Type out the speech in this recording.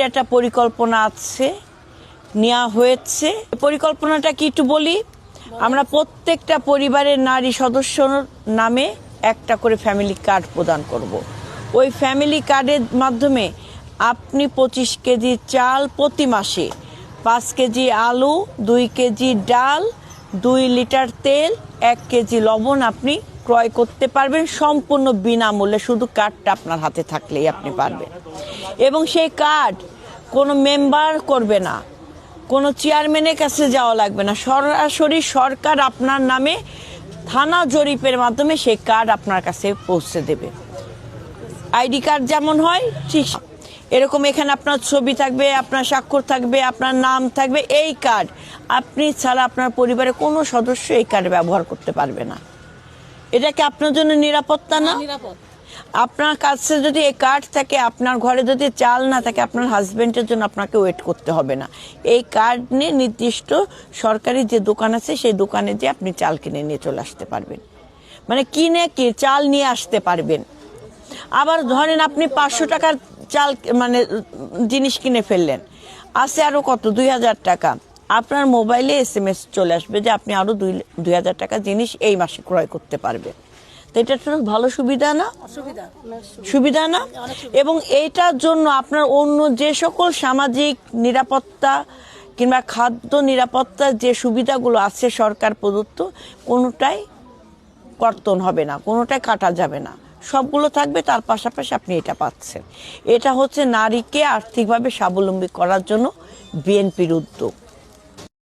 একটা পরিকল্পনা আছে, নেওয়া হয়েছে। পরিকল্পনাটা কি একটু বলি। আমরা প্রত্যেকটা পরিবারের নারী সদস্যর নামে একটা করে ফ্যামিলি কার্ড প্রদান করব। ওই ফ্যামিলি কার্ডের মাধ্যমে আপনি 25 কেজি চাল প্রতি মাসে, 5 কেজি আলু, 2 কেজি ডাল, 2 লিটার তেল, 1 কেজি লবণ আপনি ক্রয় করতে পারবেন সম্পূর্ণ বিনামূল্যে। শুধু কার্ডটা আপনার হাতে থাকলেই আপনি পারবেন। এবং সেই কার্ড কোনো মেম্বার করবে না, কোনো চেয়ারম্যানের কাছে যাওয়া লাগবে না, সরাসরি সরকার আপনার নামে থানা জরিপের মাধ্যমে সেই কার্ড আপনার কাছে পৌঁছে দেবে। আইডি কার্ড যেমন হয় ঠিক এরকম এখানে আপনার ছবি থাকবে, আপনার স্বাক্ষর থাকবে, আপনার নাম থাকবে। এই কার্ড আপনি ছাড়া আপনার পরিবারের কোনো সদস্য এই কার্ড ব্যবহার করতে পারবে না। এটা কি আপনার জন্য নিরাপত্তা না? আপনার কাছে যদি এই কার্ড থাকে, আপনার ঘরে যদি চাল না থাকে, আপনার হাজবেন্ডের জন্য আপনাকে ওয়েট করতে হবে না। এই কার্ড নিয়ে নির্দিষ্ট সরকারি যে দোকান আছে সেই দোকানে যে আপনি চাল কিনে নিয়ে চলে আসতে পারবেন, মানে কিনে কি চাল নিয়ে আসতে পারবেন। আবার ধরেন আপনি 500 টাকার চাল মানে জিনিস কিনে ফেললেন, আছে আরো কত 2000 টাকা, আপনার মোবাইলে SMS চলে আসবে যে আপনি আরো 2000 টাকা জিনিস এই মাসে ক্রয় করতে পারবেন। তো এটা তো ভালো সুবিধা না? সুবিধা না? এবং এইটার জন্য আপনার অন্য যে সকল সামাজিক নিরাপত্তা কিংবা খাদ্য নিরাপত্তার যে সুবিধাগুলো আছে সরকার প্রদত্ত, কোনোটাই কর্তন হবে না, কোনোটাই কাটা যাবে না, সবগুলো থাকবে। তার পাশাপাশি আপনি এটা পাচ্ছেন। এটা হচ্ছে নারীকে আর্থিকভাবে স্বাবলম্বী করার জন্য বিএনপির উদ্যোগ।